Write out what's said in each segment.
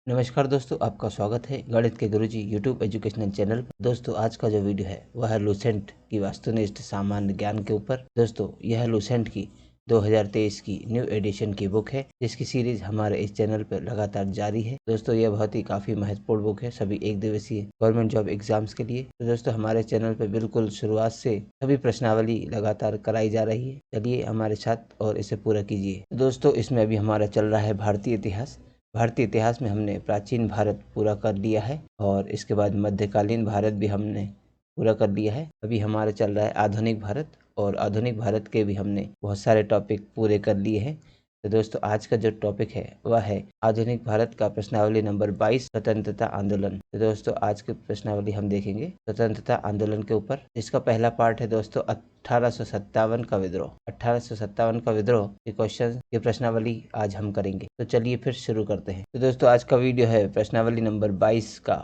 नमस्कार दोस्तों, आपका स्वागत है गणित के गुरुजी यूट्यूब एजुकेशनल चैनल पर। दोस्तों, आज का जो वीडियो है वह है लूसेंट की वस्तुनिष्ठ सामान्य ज्ञान के ऊपर। दोस्तों, यह लूसेंट की 2023 की न्यू एडिशन की बुक है, जिसकी सीरीज हमारे इस चैनल पर लगातार जारी है। दोस्तों, यह बहुत ही काफ़ी महत्वपूर्ण बुक है सभी एक दिवसीय गवर्नमेंट जॉब एग्जाम्स के लिए। तो दोस्तों, हमारे चैनल पर बिल्कुल शुरुआत से सभी प्रश्नावली लगातार कराई जा रही है। चलिए हमारे साथ और इसे पूरा कीजिए। दोस्तों, इसमें अभी हमारा चल रहा है भारतीय इतिहास। भारतीय इतिहास में हमने प्राचीन भारत पूरा कर लिया है और इसके बाद मध्यकालीन भारत भी हमने पूरा कर लिया है। अभी हमारा चल रहा है आधुनिक भारत, और आधुनिक भारत के भी हमने बहुत सारे टॉपिक पूरे कर लिए हैं। तो दोस्तों, आज का जो टॉपिक है वह है आधुनिक भारत का प्रश्नावली नंबर 22, स्वतंत्रता आंदोलन। तो दोस्तों, आज की प्रश्नावली हम देखेंगे स्वतंत्रता आंदोलन के ऊपर। इसका पहला पार्ट है दोस्तों 1857 का विद्रोह। 1857 का विद्रोह के क्वेश्चन की प्रश्नावली आज हम करेंगे। तो चलिए फिर शुरू करते हैं। तो दोस्तों, आज का वीडियो है प्रश्नावली नंबर 22 का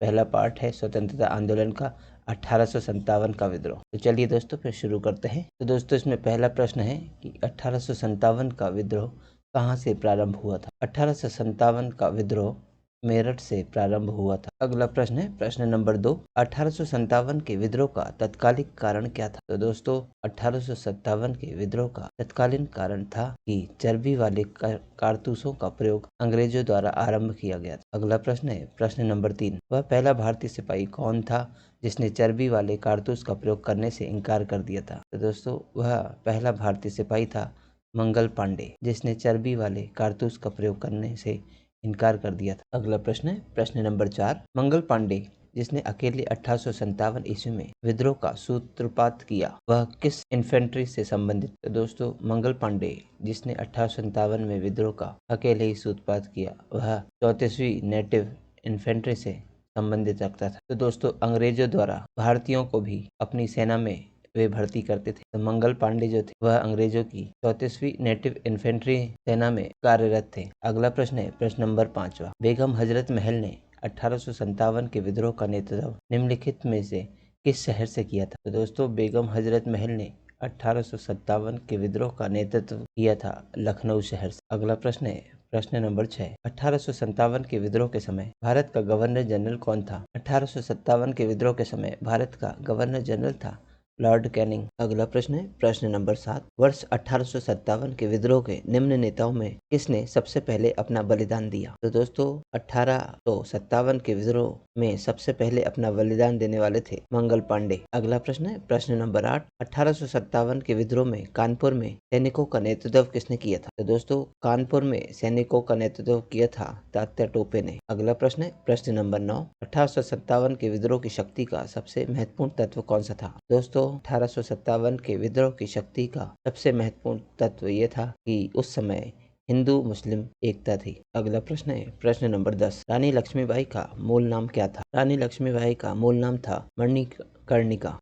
पहला पार्ट है स्वतंत्रता आंदोलन का 1857 का विद्रोह। तो चलिए दोस्तों फिर शुरू करते हैं। तो दोस्तों, इसमें पहला प्रश्न है कि 1857 का विद्रोह कहाँ से प्रारंभ हुआ था। 1857 का विद्रोह मेरठ से प्रारंभ हुआ था। अगला प्रश्न है प्रश्न नंबर 2, 1857 के विद्रोह का तत्कालिक कारण क्या था। तो दोस्तों, 1857 के विद्रोह का तत्कालीन कारण था कि चर्बी वाले कारतूसों का प्रयोग अंग्रेजों द्वारा आरंभ किया गया था। अगला प्रश्न है प्रश्न नंबर 3, वह पहला भारतीय सिपाही कौन था जिसने चर्बी वाले कारतूस का प्रयोग करने से इनकार कर दिया था। तो दोस्तों, वह पहला भारतीय सिपाही था मंगल पांडे, जिसने चर्बी वाले कारतूस का प्रयोग करने से इनकार कर दिया था। अगला प्रश्न है प्रश्न नंबर 4, मंगल पांडे जिसने अकेले 1857 ईस्वी में विद्रोह का सूत्रपात किया, वह किस इन्फेंट्री से संबंधित। तो दोस्तों, मंगल पांडे जिसने 1857 में विद्रोह का अकेले ही सूत्रपात किया, वह 34वीं नेटिव इन्फेंट्री से संबंधित रखता था। तो दोस्तों, अंग्रेजों द्वारा भारतीयों को भी अपनी सेना में वे भर्ती करते थे। तो मंगल पांडे जो थे वह अंग्रेजों की 34वीं नेटिव इन्फेंट्री सेना में कार्यरत थे। अगला प्रश्न है प्रश्न नंबर 5, बेगम हजरत महल ने 1857 के विद्रोह का नेतृत्व निम्नलिखित में से किस शहर से किया था। तो दोस्तों, बेगम हजरत महल ने 1857 के विद्रोह का नेतृत्व किया था लखनऊ शहर से। अगला प्रश्न है प्रश्न नंबर 6, 1857 के विद्रोह के समय भारत का गवर्नर जनरल कौन था। 1857 के विद्रोह के समय भारत का गवर्नर जनरल था लॉर्ड कैनिंग। अगला प्रश्न है प्रश्न नंबर 7, वर्ष 1857 के विद्रोह के निम्न नेताओं में किसने सबसे पहले अपना बलिदान दिया। तो दोस्तों, 1857 के विद्रोह में सबसे पहले अपना बलिदान देने वाले थे मंगल पांडे। अगला प्रश्न है प्रश्न नंबर 8, 1857 के विद्रोह में कानपुर में सैनिकों का नेतृत्व किसने किया था। तो दोस्तों, कानपुर में सैनिकों का नेतृत्व किया था तात्या टोपे ने। अगला प्रश्न है प्रश्न नंबर 9, 1857 के विद्रोह की शक्ति का सबसे महत्वपूर्ण तत्व कौन सा था। दोस्तों, 1857 के विद्रोह की शक्ति का सबसे महत्वपूर्ण तत्व ये था कि उस समय हिंदू मुस्लिम एकता थी। अगला प्रश्न है प्रश्न नंबर 10, रानी लक्ष्मीबाई का मूल नाम क्या था। रानी लक्ष्मीबाई का मूल नाम था मणिकर्णिका।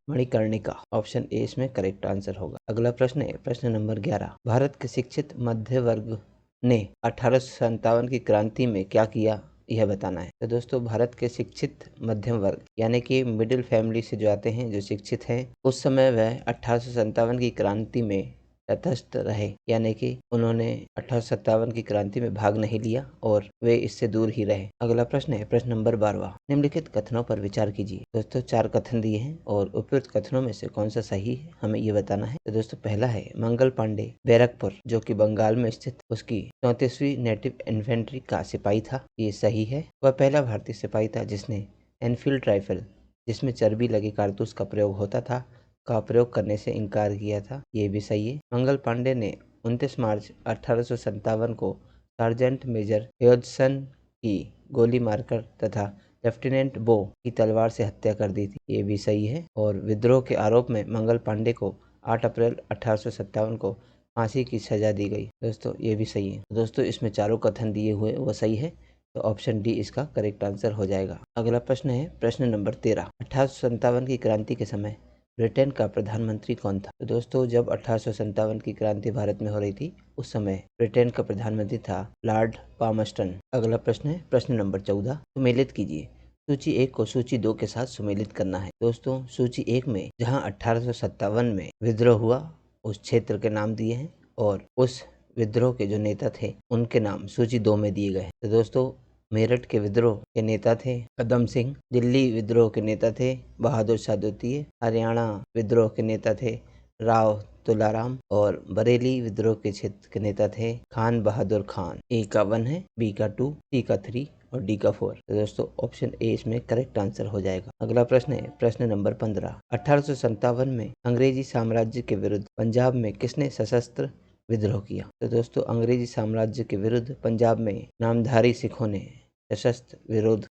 ऑप्शन ए इसमें करेक्ट आंसर होगा। अगला प्रश्न है प्रश्न नंबर 11, भारत के शिक्षित मध्य वर्ग ने 1857 की क्रांति में क्या किया, यह बताना है। तो दोस्तों, भारत के शिक्षित मध्यम वर्ग यानी कि मिडिल फैमिली से जो आते हैं, जो शिक्षित हैं, उस समय वह 1857 की क्रांति में तटस्थ रहे, यानी कि उन्होंने 1857 की क्रांति में भाग नहीं लिया और वे इससे दूर ही रहे। अगला प्रश्न है प्रश्न नंबर 12, निम्नलिखित कथनों पर विचार कीजिए। दोस्तों, 4 कथन दिए हैं और उपयुक्त कथनों में से कौन सा सही है, हमें ये बताना है। तो दोस्तों, पहला है मंगल पांडे बैरकपुर जो कि बंगाल में स्थित उसकी 34वीं नेटिव इन्फेंट्री का सिपाही था, ये सही है। वह पहला भारतीय सिपाही था जिसने एनफील्ड राइफल, जिसमें चर्बी लगे कारतूस का प्रयोग होता था, का प्रयोग करने से इनकार किया था, ये भी सही है। मंगल पांडे ने 29 मार्च 1857 को सार्जेंट मेजर ह्योडसन की गोली मारकर तथा लेफ्टिनेंट बो की तलवार से हत्या कर दी थी, ये भी सही है। और विद्रोह के आरोप में मंगल पांडे को 8 अप्रैल 1857 को फांसी की सजा दी गई। दोस्तों, ये भी सही है। दोस्तों, इसमें चारों कथन दिए हुए वो सही है, तो ऑप्शन डी इसका करेक्ट आंसर हो जाएगा। अगला प्रश्न है प्रश्न नंबर 13, 1857 की क्रांति के समय ब्रिटेन का प्रधानमंत्री कौन था। तो दोस्तों, जब 1857 की क्रांति भारत में हो रही थी, उस समय ब्रिटेन का प्रधानमंत्री था लॉर्ड पामस्टन। अगला प्रश्न है प्रश्न नंबर 14, सुमेलित कीजिए। सूची 1 को सूची 2 के साथ सुमेलित करना है। दोस्तों, सूची 1 में जहां 1857 में विद्रोह हुआ उस क्षेत्र के नाम दिए हैं और उस विद्रोह के जो नेता थे उनके नाम सूची 2 में दिए गए हैं। तो दोस्तों, मेरठ के विद्रोह के नेता थे कदम सिंह। दिल्ली विद्रोह के नेता थे बहादुर शाह द्वितीय। हरियाणा विद्रोह के नेता थे राव तुलाराम। और बरेली विद्रोह के क्षेत्र के नेता थे खान बहादुर खान। ए का 1 है, बी का 2, सी का 3 और डी का 4। तो दोस्तों ऑप्शन ए इसमें करेक्ट आंसर हो जाएगा। अगला प्रश्न है प्रश्न नंबर 15। 1857 में अंग्रेजी साम्राज्य के विरुद्ध पंजाब में किसने सशस्त्र विद्रोह किया? तो दोस्तों अंग्रेजी साम्राज्य के विरुद्ध पंजाब में नामधारी सिखों ने सशस्त्र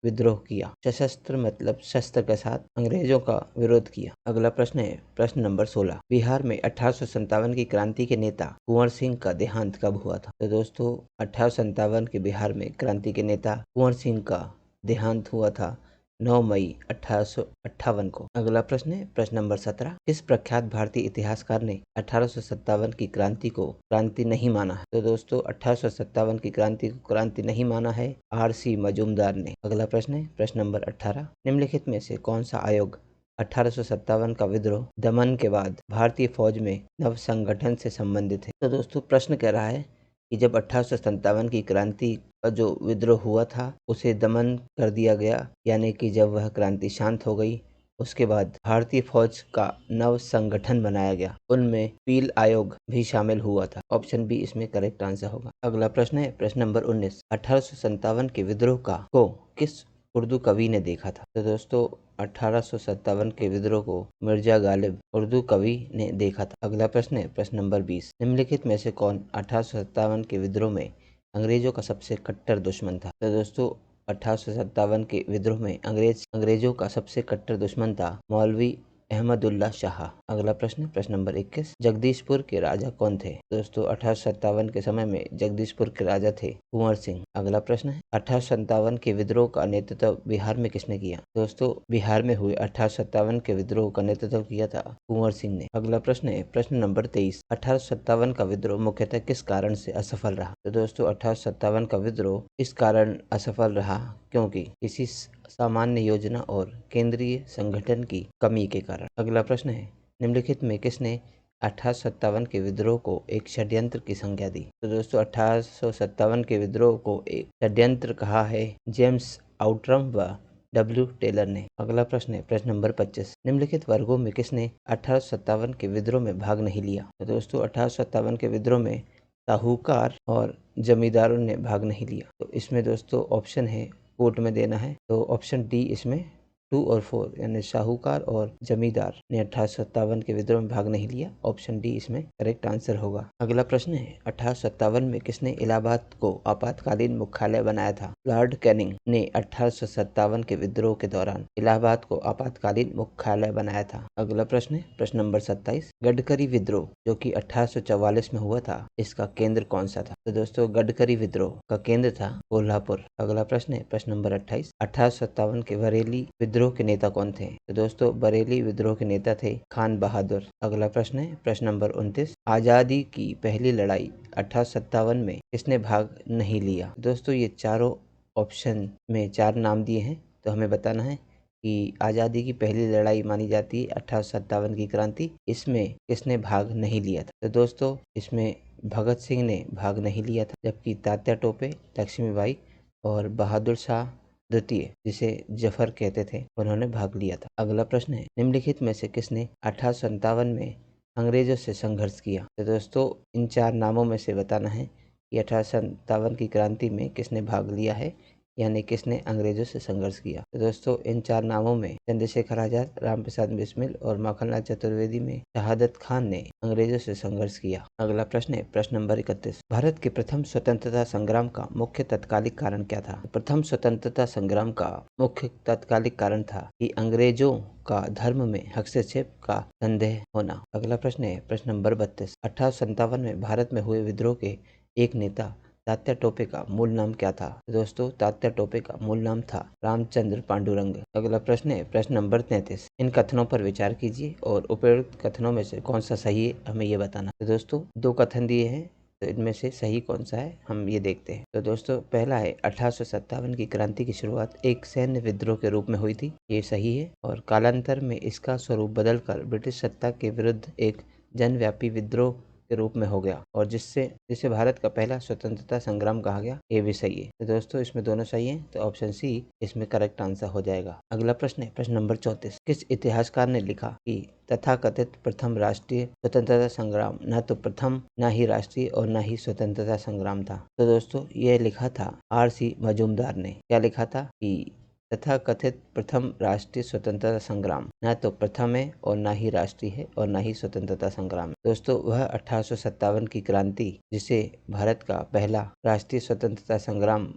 विद्रोह किया। सशस्त्र मतलब शस्त्र के साथ अंग्रेजों का विरोध किया। अगला प्रश्न है प्रश्न नंबर 16। बिहार में 1857 की क्रांति के नेता कुंवर सिंह का देहांत कब हुआ था? तो दोस्तों 1857 के बिहार में क्रांति के नेता कुंवर सिंह का देहांत हुआ था 9 मई 1858 को। अगला प्रश्न है प्रश्न नंबर 17। किस प्रख्यात भारतीय इतिहासकार ने 1857 की क्रांति को क्रांति नहीं माना है? तो दोस्तों 1857 की क्रांति को क्रांति नहीं माना है R.C. मजूमदार ने। अगला प्रश्न है प्रश्न नंबर 18। निम्नलिखित में से कौन सा आयोग 1857 का विद्रोह दमन के बाद भारतीय फौज में नव संगठन से संबंधित है? तो दोस्तों प्रश्न कह रहा है कि जब 1857 की क्रांति का जो विद्रोह हुआ था उसे दमन कर दिया गया, यानी कि जब वह क्रांति शांत हो गई उसके बाद भारतीय फौज का नव संगठन बनाया गया, उनमें पील आयोग भी शामिल हुआ था। ऑप्शन बी इसमें करेक्ट आंसर होगा। अगला प्रश्न है प्रश्न नंबर 19। 1857 के विद्रोह को किस उर्दू कवि ने देखा था? तो दोस्तों 1857 के विद्रोह को मिर्जा गालिब उर्दू कवि ने देखा था। अगला प्रश्न है प्रश्न नंबर 20। निम्नलिखित में से कौन 1857 के विद्रोह में अंग्रेजों का सबसे कट्टर दुश्मन था? तो दोस्तों 1857 के विद्रोह में अंग्रेजों का सबसे कट्टर दुश्मन था मौलवी अहमदुल्ला शाह। अगला प्रश्न नंबर 21। जगदीशपुर के राजा कौन थे? दोस्तों 1857 के समय में जगदीशपुर के राजा थे कुंवर सिंह। अगला प्रश्न है 1857 के विद्रोह का नेतृत्व बिहार में किसने किया? दोस्तों बिहार में हुए 1857 के विद्रोह का नेतृत्व किया था कुंवर सिंह ने। अगला प्रश्न है प्रश्न नंबर 23। 1857 का विद्रोह मुख्यतः किस कारण से असफल रहा? तो दोस्तों 1857 का विद्रोह इस कारण असफल रहा क्योंकि किसी सामान्य योजना और केंद्रीय संगठन की कमी के कारण। अगला प्रश्न है निम्नलिखित में किसने 1857 के विद्रोह को एक षड्यंत्र की संज्ञा दी? तो दोस्तों 1857 के विद्रोह को एक षड्यंत्र कहा है जेम्स आउट्रम व W. टेलर ने। अगला प्रश्न है प्रश्न नंबर 25। निम्नलिखित वर्गों में किसने 1857 के विद्रोह में भाग नहीं लिया? तो दोस्तों 1857 के विद्रोह में साहूकार और जमींदारों ने भाग नहीं लिया। तो इसमें दोस्तों ऑप्शन है कोर्ट में देना है, तो ऑप्शन डी इसमें 2 और 4 यानी साहूकार और जमींदार ने 1857 के विद्रोह में भाग नहीं लिया। ऑप्शन डी इसमें करेक्ट आंसर होगा। अगला प्रश्न है 1857 में किसने इलाहाबाद को आपातकालीन मुख्यालय बनाया था? लॉर्ड कैनिंग ने 1857 के विद्रोह के दौरान इलाहाबाद को आपातकालीन मुख्यालय बनाया था। अगला प्रश्न है प्रश्न नंबर 27। गडकरी विद्रोह जो कि 1844 में हुआ था, इसका केंद्र कौन सा था? तो दोस्तों गडकरी विद्रोह का केंद्र था कोल्हापुर। अगला प्रश्न है प्रश्न नंबर 28। 1857 के बरेली विद्रोह के नेता कौन थे? तो दोस्तों बरेली विद्रोह के नेता थे खान बहादुर। अगला प्रश्न है प्रश्न नंबर 29। आजादी की पहली लड़ाई 1857 में किसने भाग नहीं लिया? दोस्तों ये चारों ऑप्शन में 4 नाम दिए हैं, तो हमें बताना है कि आज़ादी की पहली लड़ाई मानी जाती है 1857 की क्रांति, इसमें किसने भाग नहीं लिया था? तो दोस्तों इसमें भगत सिंह ने भाग नहीं लिया था, जबकि तात्या टोपे, लक्ष्मीबाई और बहादुर शाह द्वितीय जिसे जफर कहते थे उन्होंने भाग लिया था। अगला प्रश्न है निम्नलिखित में से किसने 1857 में अंग्रेजों से संघर्ष किया? तो दोस्तों इन 4 नामों में से बताना है कि 1857 की क्रांति में किसने भाग लिया है, यानी किसने अंग्रेजों से संघर्ष किया। तो दोस्तों इन 4 नामों में चंद्रशेखर आजाद, रामप्रसाद बिस्मिल और माखनलाल चतुर्वेदी में शहादत खान ने अंग्रेजों से संघर्ष किया। अगला प्रश्न है प्रश्न नंबर 31। भारत के प्रथम स्वतंत्रता संग्राम का मुख्य तत्कालिक कारण क्या था? प्रथम स्वतंत्रता संग्राम का मुख्य तत्कालिक कारण था कि अंग्रेजों का धर्म में हस्तक्षेप का संदेह होना। अगला प्रश्न है प्रश्न नंबर 32। 1857 में भारत में हुए विद्रोह के एक नेता तात्या टोपे का मूल नाम क्या था? दोस्तों तात्या टोपे का मूल नाम था रामचंद्र पांडुरंग। अगला प्रश्न है प्रश्न नंबर 33। इन कथनों पर विचार कीजिए और उपयुक्त कथनों में से कौन सा सही है हमें ये बताना। तो दोस्तों 2 कथन दिए हैं, तो इनमें से सही कौन सा है हम ये देखते हैं। तो दोस्तों पहला है 1857 की क्रांति की शुरुआत एक सैन्य विद्रोह के रूप में हुई थी, ये सही है, और कालांतर में इसका स्वरूप बदलकर ब्रिटिश सत्ता के विरुद्ध एक जनव्यापी विद्रोह के रूप में हो गया और जिसे भारत का पहला स्वतंत्रता संग्राम कहा गया। ये भी सही है। तो दोस्तों इसमें दोनों सही है, तो ऑप्शन सी इसमें करेक्ट आंसर हो जाएगा। अगला प्रश्न है प्रश्न नंबर 34। किस इतिहासकार ने लिखा कि तथाकथित प्रथम राष्ट्रीय स्वतंत्रता संग्राम न तो प्रथम, न ही राष्ट्रीय और न ही स्वतंत्रता संग्राम था? तो दोस्तों ये लिखा था R.C. मजूमदार ने। क्या लिखा था कि तथा कथित प्रथम राष्ट्रीय स्वतंत्रता संग्राम न तो प्रथम है और न ही राष्ट्रीय है और न ही स्वतंत्रता संग्राम है। दोस्तों वह 1857 की क्रांति, जिसे भारत का पहला राष्ट्रीय स्वतंत्रता संग्राम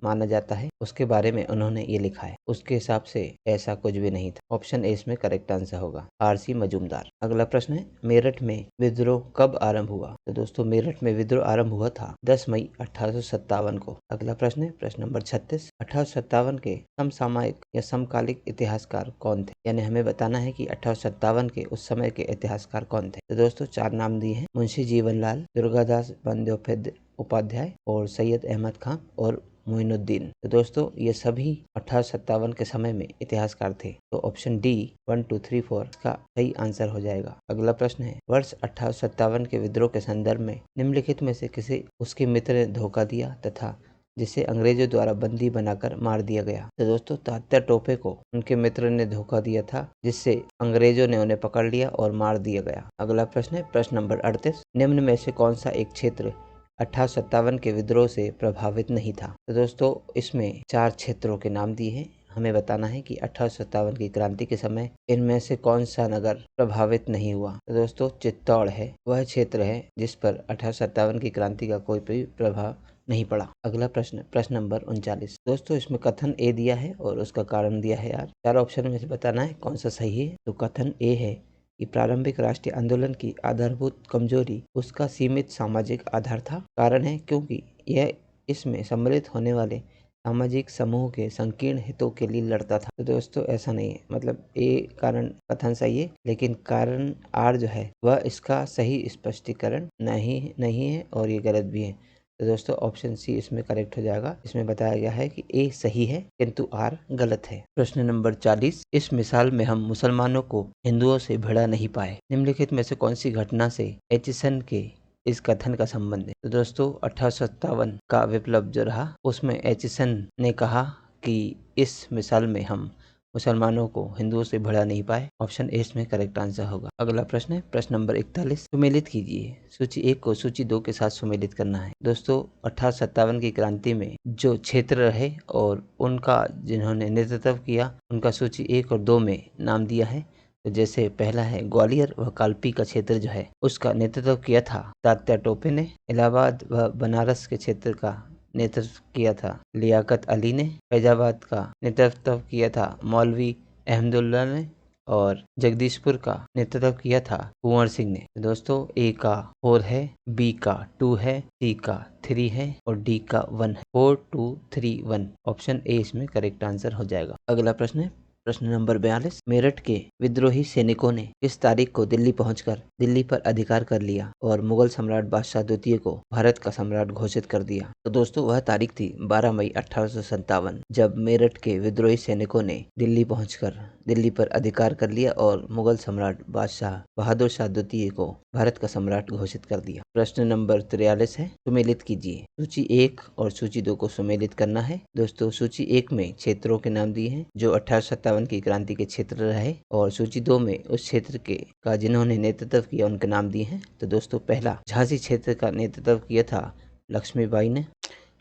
माना जाता है, उसके बारे में उन्होंने ये लिखा है। उसके हिसाब से ऐसा कुछ भी नहीं था। ऑप्शन ए इसमें करेक्ट आंसर होगा, R.C. मजूमदार। अगला प्रश्न है मेरठ में विद्रोह कब आरंभ हुआ? तो दोस्तों मेरठ में विद्रोह आरंभ हुआ था 10 मई 1857 को। अगला प्रश्न है प्रश्न नंबर 36। 1857 के समसामयिक या समकालिक इतिहासकार कौन थे? यानी हमें बताना है कि 1857 के उस समय के इतिहासकार कौन थे। तो दोस्तों 4 नाम दिए हैं, मुंशी जीवनलाल, दुर्गादास बंदोपाध्याय और सैयद अहमद खान और मोइनुद्दीन। तो दोस्तों ये सभी 1857 के समय में इतिहासकार थे। तो ऑप्शन डी 1, 2, 3, 4 का सही आंसर हो जाएगा। अगला प्रश्न है वर्ष 1857 के विद्रोह के संदर्भ में निम्नलिखित में से किसे उसके मित्र ने धोखा दिया तथा जिसे अंग्रेजों द्वारा बंदी बनाकर मार दिया गया? तो दोस्तों तात्या टोपे को उनके मित्र ने धोखा दिया था, जिससे अंग्रेजों ने उन्हें पकड़ लिया और मार दिया गया। अगला प्रश्न है प्रश्न नंबर 38। निम्न में से कौन सा एक क्षेत्र 1857 के विद्रोह से प्रभावित नहीं था? तो दोस्तों इसमें 4 क्षेत्रों के नाम दिए हैं। हमें बताना है कि 1857 की क्रांति के समय इनमें से कौन सा नगर प्रभावित नहीं हुआ? तो दोस्तों चित्तौड़ है वह क्षेत्र है जिस पर 1857 की क्रांति का कोई भी प्रभाव नहीं पड़ा। अगला प्रश्न प्रश्न नंबर 39। दोस्तों इसमें कथन ए दिया है और उसका कारण दिया है यार। 4 ऑप्शन में से बताना है कौन सा सही है। तो कथन ए है कि प्रारंभिक राष्ट्रीय आंदोलन की आधारभूत कमजोरी उसका सीमित सामाजिक आधार था। कारण है क्योंकि यह इसमें सम्मिलित होने वाले सामाजिक समूह के संकीर्ण हितों के लिए लड़ता था। तो दोस्तों ऐसा नहीं है, मतलब ए कारण कथन सही है, लेकिन कारण आर जो है वह इसका सही स्पष्टीकरण नहीं है और ये गलत भी है। तो दोस्तों ऑप्शन सी इसमें करेक्ट हो जाएगा। इसमें बताया गया है कि ए सही है किंतु आर गलत है। प्रश्न नंबर 40। इस मिसाल में हम मुसलमानों को हिंदुओं से भिड़ा नहीं पाए। निम्नलिखित में से कौन सी घटना से एचिसन के इस कथन का संबंध है? तो दोस्तों 1857 का विप्लव जो रहा उसमें एचिसन ने कहा कि इस मिसाल में हम मुसलमानों को हिंदुओं से भिड़ा नहीं पाए। ऑप्शन ए इसमें करेक्ट आंसर होगा। अगला प्रश्न है प्रश्न नंबर 41। सुमेलित कीजिए। सूची 1 को सूची 2 के साथ सुमेलित करना है। दोस्तों 1857 की क्रांति में जो क्षेत्र रहे और उनका जिन्होंने नेतृत्व किया उनका सूची 1 और 2 में नाम दिया है। तो जैसे पहला है ग्वालियर व कालपी का क्षेत्र जो है उसका नेतृत्व किया था तात्या टोपे ने। इलाहाबाद व बनारस के क्षेत्र का नेतृत्व किया था लियाकत अली ने। फैजाबाद का नेतृत्व किया था मौलवी अहमदुल्ला ने और जगदीशपुर का नेतृत्व किया था कुंवर सिंह ने। दोस्तों ए का 4 है, बी का 2 है, सी का 3 है और डी का 1 है। 4, 2, 3, 1 ऑप्शन ए इसमें करेक्ट आंसर हो जाएगा। अगला प्रश्न है प्रश्न नंबर 42। मेरठ के विद्रोही सैनिकों ने किस तारीख को दिल्ली पहुंचकर दिल्ली पर अधिकार कर लिया और मुगल सम्राट बादशाह द्वितीय को भारत का सम्राट घोषित कर दिया? तो दोस्तों वह तारीख थी 12 मई 1857, जब मेरठ के विद्रोही सैनिकों ने दिल्ली पहुंचकर दिल्ली पर अधिकार कर लिया और मुगल सम्राट बादशाह बहादुर शाह द्वितीय को भारत का सम्राट घोषित कर दिया। प्रश्न नंबर 43 है सुमेलित कीजिए। सूची 1 और सूची 2 को सुमेलित करना है। दोस्तों सूची 1 में क्षेत्रों के नाम दिए हैं जो 1857 की क्रांति के क्षेत्र रहे और सूची 2 में उस क्षेत्र के का जिन्होंने नेतृत्व किया उनके नाम दिए हैं। तो दोस्तों पहला झांसी क्षेत्र का नेतृत्व किया था लक्ष्मीबाई ने,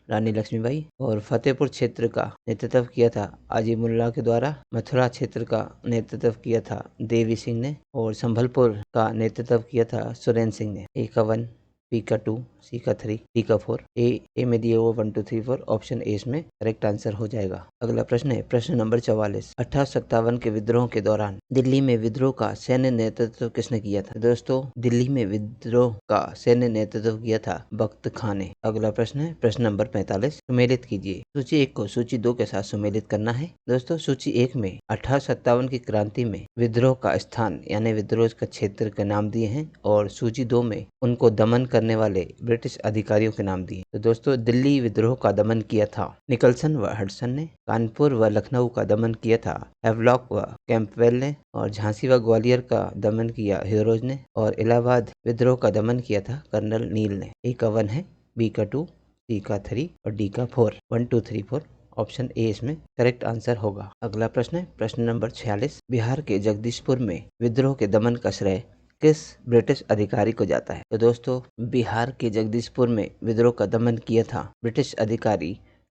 रानी लक्ष्मीबाई, और फतेहपुर क्षेत्र का नेतृत्व किया था आजिमुल्ला के द्वारा। मथुरा क्षेत्र का नेतृत्व किया था देवी सिंह ने और संभलपुर का नेतृत्व किया था सुरेंद्र सिंह ने। ए का 1, बी का 2, सी का 3, डी का 4। ए में दिए हुए 1, 2, 3, 4 ऑप्शन ए इसमें करेक्ट आंसर हो जाएगा। अगला प्रश्न है प्रश्न नंबर 44। 1857 के विद्रोह के दौरान दिल्ली में विद्रोह का सैन्य नेतृत्व किसने किया था? दोस्तों दिल्ली में विद्रोह का सैन्य नेतृत्व किया था बख्त खान ने। अगला प्रश्न है प्रश्न नंबर 45। सुमेलित कीजिए। सूची 1 को सूची 2 के साथ सुमेलित करना है। दोस्तों सूची 1 में 1857 की क्रांति में विद्रोह का स्थान यानी विद्रोह का क्षेत्र के नाम दिए हैं और सूची 2 में उनको दमन करने वाले ब्रिटिश अधिकारियों के नाम दिए। तो दोस्तों दिल्ली विद्रोह का दमन किया था निकलसन व हडसन ने, कानपुर व लखनऊ का दमन किया था हैवलॉक व कैंपबेल ने, और झांसी व ग्वालियर का दमन किया ह्यूरोज ने, और इलाहाबाद विद्रोह का दमन किया था कर्नल नील ने। ए का 1 है, बी का 2, सी का 3 और डी का 4। 1 2 3 4 ऑप्शन ए इसमें करेक्ट आंसर होगा। अगला प्रश्न है प्रश्न नंबर 46। बिहार के जगदीशपुर में विद्रोह के दमन का श्रेय किस ब्रिटिश अधिकारी को जाता है? तो दोस्तों बिहार के जगदीशपुर में विद्रोह का दमन किया था ब्रिटिश अधिकारी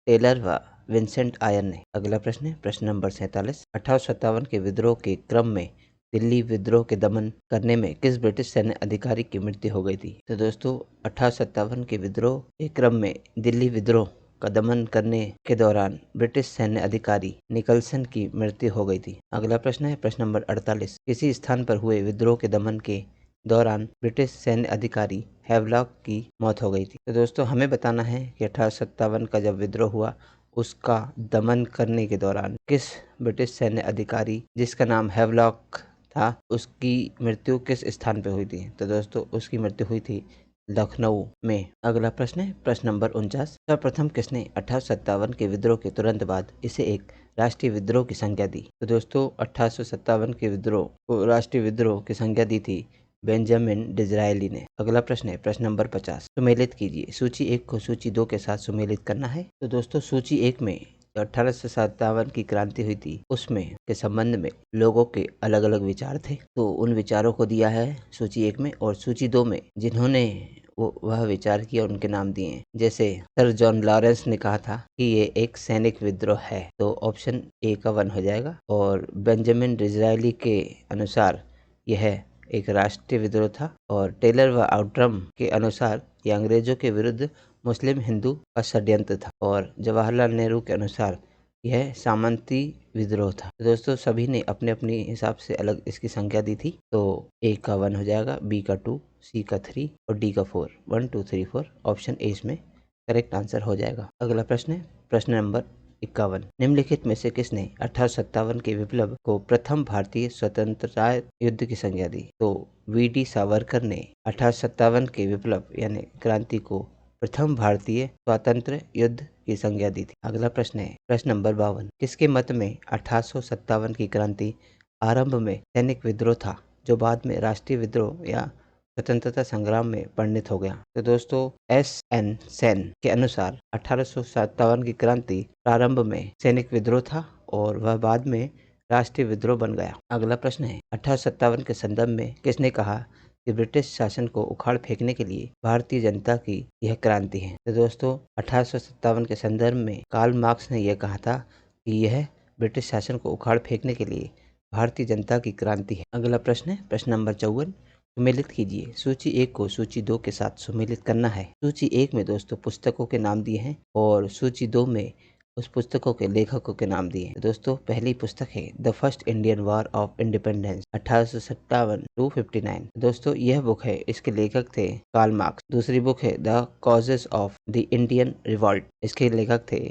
टेलर व विंसेंट आयर ने। अगला प्रश्न है प्रश्न नंबर 47। 1857 के विद्रोह के क्रम में दिल्ली विद्रोह के दमन करने में किस ब्रिटिश सैन्य अधिकारी की मृत्यु हो गई थी? तो दोस्तों 1857 के विद्रोह के क्रम में दिल्ली विद्रोह का दमन करने के दौरान ब्रिटिश सैन्य अधिकारी निकलसन की मृत्यु हो गई थी। अगला प्रश्न है प्रश्न नंबर 48। किसी स्थान पर हुए विद्रोह के दमन के दौरान ब्रिटिश सैन्य अधिकारी हैवलॉक की मौत हो गई थी। तो दोस्तों हमें बताना है कि 1857 का जब विद्रोह हुआ उसका दमन करने के दौरान किस ब्रिटिश सैन्य अधिकारी जिसका नाम हैवलॉक था उसकी मृत्यु किस स्थान पर हुई थी? तो दोस्तों उसकी मृत्यु हुई थी लखनऊ में। अगला प्रश्न है प्रश्न नंबर 49। सर्वप्रथम किसने 1857 के विद्रोह के तुरंत बाद इसे एक राष्ट्रीय विद्रोह की संज्ञा दी? तो दोस्तों 1857 के विद्रोह को राष्ट्रीय विद्रोह की संज्ञा दी थी बेंजामिन डिज़रायली ने। अगला प्रश्न है प्रश्न नंबर 50। सुमेलित कीजिए। सूची 1 को सूची 2 के साथ सुमेलित करना है। तो दोस्तों सूची 1 में 1857 की क्रांति हुई थी उसमें के संबंध में लोगों के अलग अलग विचार थे, तो उन विचारों को दिया है सूची 1 में, और सूची 2 में जिन्होंने वह विचार किया उनके नाम दिए हैं। जैसे सर जॉन लॉरेंस ने कहा था कि ये एक सैनिक विद्रोह है, तो ऑप्शन ए का 1 हो जाएगा। और बेंजामिन डिज़रायली के अनुसार यह एक राष्ट्रीय विद्रोह था, और टेलर व आउट्रम के अनुसार यह अंग्रेजों के विरुद्ध मुस्लिम हिंदू का षड्यंत्र था, और जवाहरलाल नेहरू के अनुसार यह सामंती विद्रोह था। तो दोस्तों सभी ने अपने अपने हिसाब से अलग इसकी संख्या दी थी, तो ए का 1 हो जाएगा, बी का 2, सी का 3 और डी का 4। 1 2 3 4 ऑप्शन ए इसमें करेक्ट आंसर हो जाएगा। अगला प्रश्न है प्रश्न नंबर 51। निम्नलिखित में से किसने 1857 के विप्लव को प्रथम भारतीय स्वतंत्रता युद्ध की संज्ञा दी? तो वी.डी. सावरकर ने 1857 के विप्लव यानी क्रांति को प्रथम भारतीय स्वतंत्र युद्ध की संज्ञा दी थी। अगला प्रश्न है प्रश्न नंबर 52। किसके मत में 1857 की क्रांति आरंभ में सैनिक विद्रोह था जो बाद में राष्ट्रीय विद्रोह या स्वतंत्रता संग्राम में परिणत हो गया? तो दोस्तों S.N. सेन के अनुसार 1857 की क्रांति प्रारंभ में सैनिक विद्रोह था और वह बाद में राष्ट्रीय विद्रोह बन गया। अगला प्रश्न है 1857 के संदर्भ में किसने कहा कि ब्रिटिश शासन को उखाड़ फेंकने के लिए भारतीय जनता की यह क्रांति है? तो दोस्तों 1857 के संदर्भ में कार्ल मार्क्स ने यह कहा था कि यह ब्रिटिश शासन को उखाड़ फेंकने के लिए भारतीय जनता की क्रांति है। अगला प्रश्न है प्रश्न नंबर 54। सुमेलित कीजिए। सूची 1 को सूची 2 के साथ सुमेलित करना है। सूची 1 में दोस्तों पुस्तकों के नाम दिए हैं और सूची 2 में उस पुस्तकों के लेखकों के नाम दिए हैं। दोस्तों पहली पुस्तक है the first Indian war of independence 1857 to 59। दोस्तों यह बुक है, इसके लेखक थे कार्ल मार्क्स। दूसरी बुक है the causes of the Indian revolt, इसके लेखक थे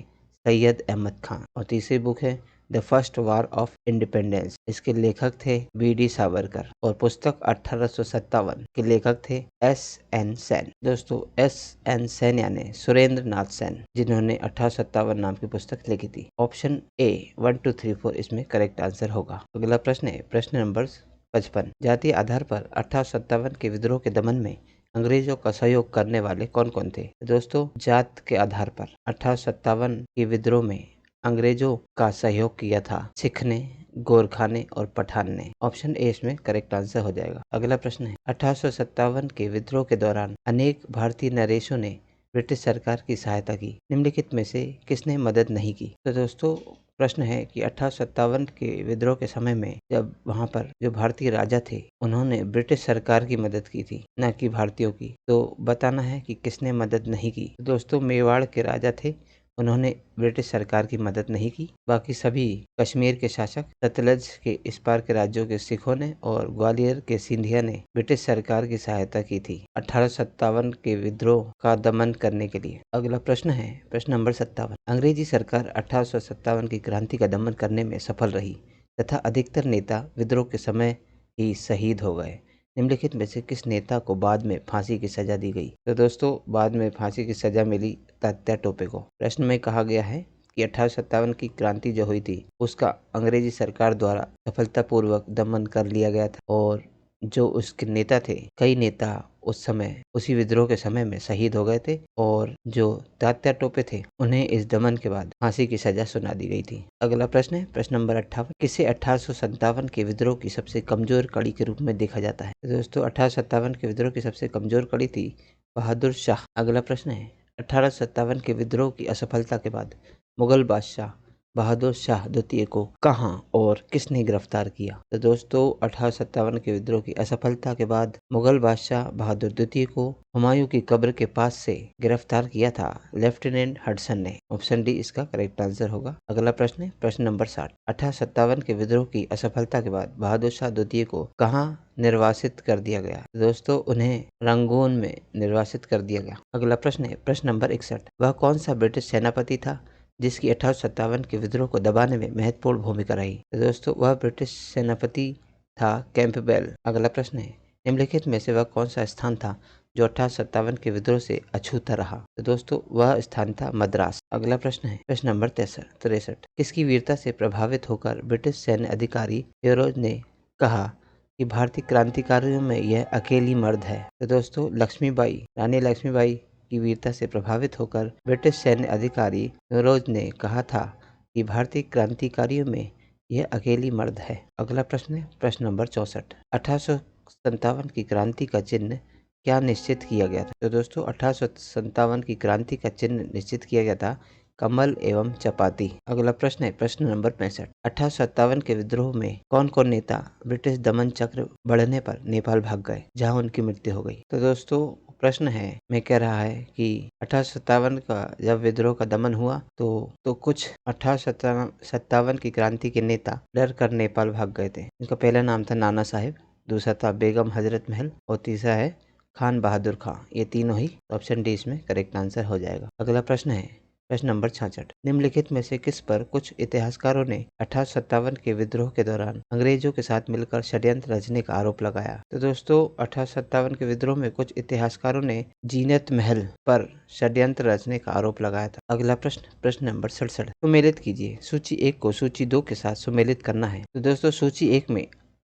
सैयद अहमद खान। और तीसरी बुक है the first war of independence, इसके लेखक थे वी.डी. सावरकर। और पुस्तक 1857 के लेखक थे S.N. सेन। दोस्तों S.N. सेन यानी सुरेंद्र नाथ सेन, जिन्होंने 1857 नाम की पुस्तक लिखी थी। ऑप्शन ए 1 2 3 4 इसमें करेक्ट आंसर होगा। अगला प्रश्न है प्रश्न नंबर 55। जातीय आधार पर 1857 के विद्रोह के दमन में अंग्रेजों का सहयोग करने वाले कौन कौन थे? दोस्तों जात के आधार पर 1857 के विद्रोह में अंग्रेजों का सहयोग किया था सिख ने, गोरखा ने और पठान ने। ऑप्शन ए इसमें करेक्ट आंसर हो जाएगा। अगला प्रश्न है 1857 के विद्रोह के दौरान अनेक भारतीय नरेशों ने ब्रिटिश सरकार की सहायता की। निम्नलिखित में से किसने मदद नहीं की? तो दोस्तों प्रश्न है कि 1857 के विद्रोह के समय में जब वहां पर जो भारतीय राजा थे उन्होंने ब्रिटिश सरकार की मदद की थी, न कि भारतीयों की। तो बताना है कि किसने मदद नहीं की। तो दोस्तों मेवाड़ के राजा थे, उन्होंने ब्रिटिश सरकार की मदद नहीं की। बाकी सभी कश्मीर के शासक, सतलज के इस पार के राज्यों के सिखों ने और ग्वालियर के सिंधिया ने ब्रिटिश सरकार की सहायता की थी 1857 के विद्रोह का दमन करने के लिए। अगला प्रश्न है प्रश्न नंबर 57। अंग्रेजी सरकार 1857 की क्रांति का दमन करने में सफल रही तथा अधिकतर नेता विद्रोह के समय ही शहीद हो गए। निम्नलिखित में से किस नेता को बाद में फांसी की सजा दी गई? तो दोस्तों बाद में फांसी की सजा मिली तात्या टोपे को। प्रश्न में कहा गया है कि 1857 की क्रांति जो हुई थी उसका अंग्रेजी सरकार द्वारा सफलतापूर्वक दमन कर लिया गया था और जो उसके नेता थे, कई नेता उस समय उसी विद्रोह के समय में शहीद हो गए थे और जो तात्या टोपे थे उन्हें इस दमन के बाद फांसी की सजा सुना दी गई थी। अगला प्रश्न है प्रश्न नंबर 58, किसे 1857 के विद्रोह की सबसे कमजोर कड़ी के रूप में देखा जाता है? तो दोस्तों 1857 के विद्रोह की सबसे कमजोर कड़ी थी बहादुर शाह। अगला प्रश्न है 1857 के विद्रोह की असफलता के बाद मुगल बादशाह बहादुर शाह द्वितीय को कहां और किसने गिरफ्तार किया? तो दोस्तों 1857 के विद्रोह की असफलता के बाद मुगल बादशाह बहादुर द्वितीय को हुमायूं की कब्र के पास से गिरफ्तार किया था लेफ्टिनेंट हडसन ने। ऑप्शन डी इसका करेक्ट आंसर होगा। अगला प्रश्न है प्रश्न नंबर 60, 1857 के विद्रोह की असफलता के बाद बहादुर शाह द्वितीय को कहाँ निर्वासित कर दिया गया? दोस्तों उन्हें रंगून में निर्वासित कर दिया गया। अगला प्रश्न है प्रश्न नंबर 61, वह कौन सा ब्रिटिश सेनापति था जिसकी 1857 के विद्रोह को दबाने में महत्वपूर्ण भूमिका रही? तो दोस्तों वह ब्रिटिश सेनापति था कैंपबेल। अगला प्रश्न है निम्नलिखित में से वह कौन सा स्थान था जो 1857 के विद्रोह से अछूता रहा? तो दोस्तों वह स्थान था मद्रास। अगला प्रश्न है प्रश्न नंबर 63, किसकी वीरता से प्रभावित होकर ब्रिटिश सैन्य अधिकारी हेरोज ने कहा कि भारतीय क्रांतिकारियों में यह अकेली मर्द है? तो दोस्तों लक्ष्मीबाई, रानी लक्ष्मीबाई की वीरता से प्रभावित होकर ब्रिटिश सैन्य अधिकारी हेरोज ने कहा था कि भारतीय क्रांतिकारियों में यह अकेली मर्द है। अगला प्रश्न है प्रश्न नंबर 64, 1857 की क्रांति का चिन्ह क्या निश्चित किया गया था? तो दोस्तों 1857 की क्रांति का चिन्ह निश्चित किया गया था कमल एवं चपाती। अगला प्रश्न है प्रश्न नंबर 65, 1857 के विद्रोह में कौन कौन नेता ब्रिटिश दमन चक्र बढ़ने पर नेपाल भाग गए जहां उनकी मृत्यु हो गई? तो दोस्तों प्रश्न है मैं कह रहा है कि 1857 का जब विद्रोह का दमन हुआ तो कुछ 1857 की क्रांति के नेता डर कर नेपाल भाग गए थे। इनका पहला नाम था नाना साहिब, दूसरा था बेगम हजरत महल और तीसरा है खान बहादुर खां। ये तीनों ही ऑप्शन डी इसमें करेक्ट आंसर हो जाएगा। अगला प्रश्न है प्रश्न नंबर 66, निम्नलिखित में से किस पर कुछ इतिहासकारों ने 1857 के विद्रोह के दौरान अंग्रेजों के साथ मिलकर षड्यंत्र रचने का आरोप लगाया? तो दोस्तों 1857 के विद्रोह में कुछ इतिहासकारों ने जीनत महल पर षड्यंत्र रचने का आरोप लगाया था। अगला प्रश्न प्रश्न नंबर 67, सुमेलित कीजिए, सूची 1 को सूची 2 के साथ सुमेलित करना है। तो दोस्तों सूची 1 में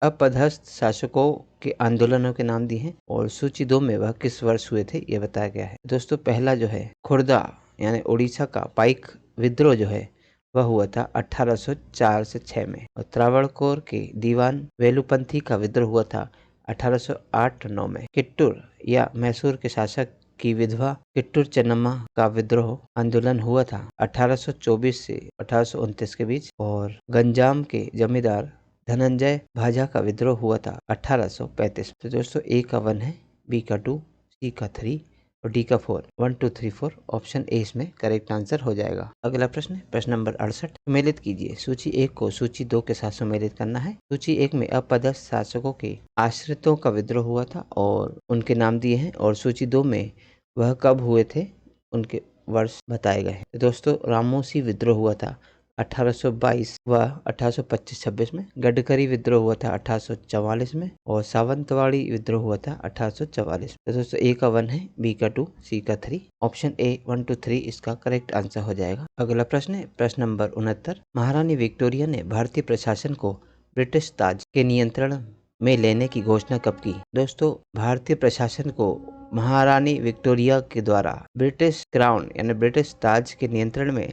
अपदस्थ शासकों के आंदोलनों के नाम दिए हैं और सूची 2 में वह किस वर्ष हुए थे ये बताया गया है। दोस्तों पहला जो है खुर्दा यानी उड़ीसा का पाइक विद्रोह जो है वह हुआ था 1804 से 6 में और त्रावणकोर के दीवान वेलुपंथी का विद्रोह हुआ था 1808-9 में। किट्टूर या मैसूर के शासक की विधवा किट्टूर चेन्नम्मा का विद्रोह आंदोलन हुआ था 1824 से 1829 के बीच और गंजाम के जमींदार धनंजय भाजा का विद्रोह हुआ था 1835। तो दोस्तों ए का 1 है, बी का 2, सी का 3 और डी का 4। 1 2 3 4 ऑप्शन ए इसमें करेक्ट आंसर हो जाएगा। अगला प्रश्न प्रश्न नंबर 68, सुमेलित कीजिए, सूची 1 को सूची 2 के साथ सुमेलित करना है। सूची 1 में अपदस्थ शासकों के आश्रितों का विद्रोह हुआ था और उनके नाम दिए हैं और सूची 2 में वह कब हुए थे उनके वर्ष बताए गए हैं। तो दोस्तों रामोसी विद्रोह हुआ था 1822 व 1825-26 में, गडकरी विद्रोह हुआ था 1844 में और सावंतवाड़ी विद्रोह हुआ था 1844। तो दोस्तों ए का 1 है, बी का 2, सी का 3। ऑप्शन ए 1 2 3 इसका करेक्ट आंसर हो जाएगा। अगला प्रश्न है प्रश्न नंबर 69, महारानी विक्टोरिया ने भारतीय प्रशासन को ब्रिटिश ताज के नियंत्रण में लेने की घोषणा कब की? दोस्तों भारतीय प्रशासन को महारानी विक्टोरिया के द्वारा ब्रिटिश क्राउन यानी ब्रिटिश ताज के नियंत्रण में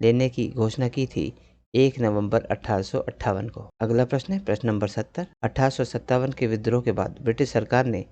लेने की घोषणा की थी 1 नवंबर 1858 को। अगला प्रश्न है प्रश्न नंबर 70, 1857 के विद्रोह के बाद ब्रिटिश सरकार ने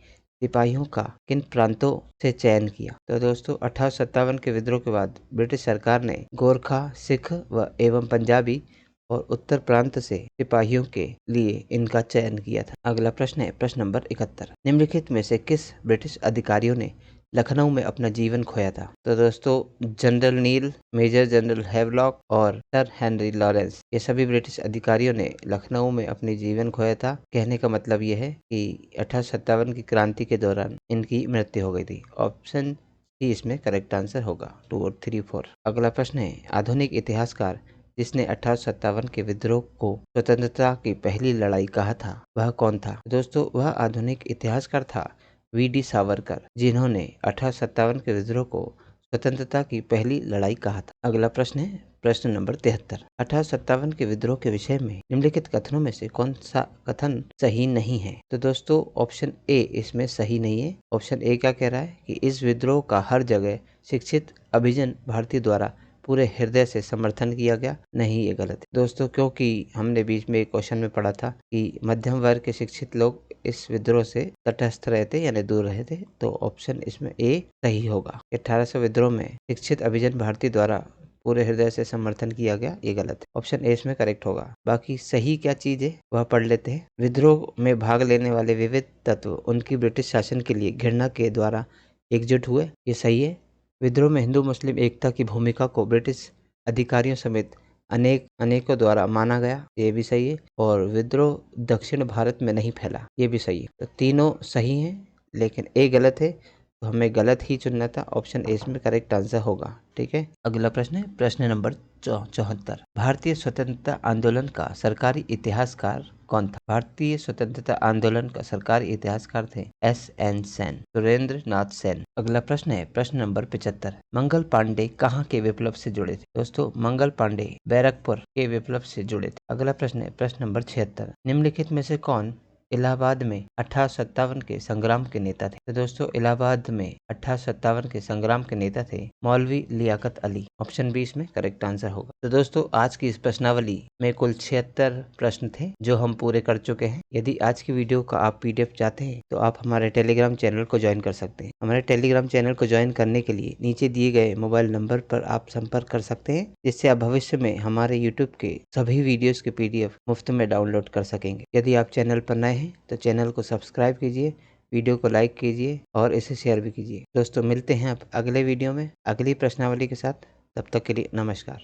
सिपाहियों का किन प्रांतों से चयन किया? तो दोस्तों 1857 के विद्रोह के बाद ब्रिटिश सरकार ने गोरखा, सिख व एवं पंजाबी और उत्तर प्रांत से सिपाहियों के लिए इनका चयन किया था। अगला प्रश्न है प्रश्न नंबर 71, निम्नलिखित में से किस ब्रिटिश अधिकारियों ने लखनऊ में अपना जीवन खोया था? तो दोस्तों जनरल नील, मेजर जनरल हैवलॉक और सर हेनरी लॉरेंस, ये सभी ब्रिटिश अधिकारियों ने लखनऊ में अपनी जीवन खोया था। कहने का मतलब ये है कि 1857 की क्रांति के दौरान इनकी मृत्यु हो गई थी। ऑप्शन सी इसमें करेक्ट आंसर होगा 2 और 3 4। अगला प्रश्न है आधुनिक इतिहासकार जिसने 1857 के विद्रोह को स्वतंत्रता की पहली लड़ाई कहा था, वह कौन था? दोस्तों वह आधुनिक इतिहासकार था वी.डी. सावरकर, जिन्होंने 1857 के विद्रोह को स्वतंत्रता की पहली लड़ाई कहा था। अगला प्रश्न है प्रश्न नंबर 73। 1857 के विद्रोह के विषय में निम्नलिखित कथनों में से कौन सा कथन सही नहीं है? तो दोस्तों ऑप्शन ए इसमें सही नहीं है। ऑप्शन ए क्या कह रहा है कि इस विद्रोह का हर जगह शिक्षित अभिजन भारतीय द्वारा पूरे हृदय से समर्थन किया गया। नहीं, ये गलत है दोस्तों, क्योंकि हमने बीच में एक क्वेश्चन में पढ़ा था कि मध्यम वर्ग के शिक्षित लोग इस विद्रोह से तटस्थ रहे थे यानी दूर रहे थे। तो ऑप्शन इसमें ए सही होगा। 1800 विद्रोह में शिक्षित अभिजन भारतीय द्वारा पूरे हृदय से समर्थन किया गया, ये गलत है। ऑप्शन ए इसमें करेक्ट होगा। बाकी सही क्या चीज है वह पढ़ लेते हैं। विद्रोह में भाग लेने वाले विविध तत्व उनकी ब्रिटिश शासन के लिए घृणा के द्वारा एकजुट हुए, ये सही है। विद्रोह में हिंदू मुस्लिम एकता की भूमिका को ब्रिटिश अधिकारियों समेत अनेकों द्वारा माना गया, ये भी सही है। और विद्रोह दक्षिण भारत में नहीं फैला, ये भी सही है। तो तीनों सही हैं, लेकिन ए गलत है, तो हमें गलत ही चुनना था। ऑप्शन ए इसमें करेक्ट आंसर होगा। ठीक है, अगला प्रश्न है प्रश्न नंबर 74। भारतीय स्वतंत्रता आंदोलन का सरकारी इतिहासकार कौन था? भारतीय स्वतंत्रता आंदोलन का सरकारी इतिहासकार थे S.N. सेन, सुरेंद्र नाथ सेन। अगला प्रश्न है प्रश्न नंबर 75। मंगल पांडे कहाँ के विप्लव से जुड़े थे? दोस्तों मंगल पांडे बैरकपुर के विप्लव से जुड़े थे। अगला प्रश्न है प्रश्न नंबर 76। निम्नलिखित में से कौन इलाहाबाद में 1857 के संग्राम के नेता थे? तो दोस्तों इलाहाबाद में 1857 के संग्राम के नेता थे मौलवी लियाकत अली। ऑप्शन बी इसमें करेक्ट आंसर होगा। तो दोस्तों आज की इस प्रश्नावली में कुल 76 प्रश्न थे जो हम पूरे कर चुके हैं। यदि आज की वीडियो का आप PDF चाहते हैं तो आप हमारे टेलीग्राम चैनल को ज्वाइन कर सकते हैं। हमारे टेलीग्राम चैनल को ज्वाइन करने के लिए नीचे दिए गए मोबाइल नंबर पर आप संपर्क कर सकते हैं, जिससे आप भविष्य में हमारे YouTube के सभी वीडियोस के PDF मुफ्त में डाउनलोड कर सकेंगे। यदि आप चैनल पर नए हैं तो चैनल को सब्सक्राइब कीजिए, वीडियो को लाइक कीजिए और इसे शेयर भी कीजिए। दोस्तों मिलते हैं अब अगले वीडियो में अगली प्रश्नावली के साथ। तब तक के लिए नमस्कार।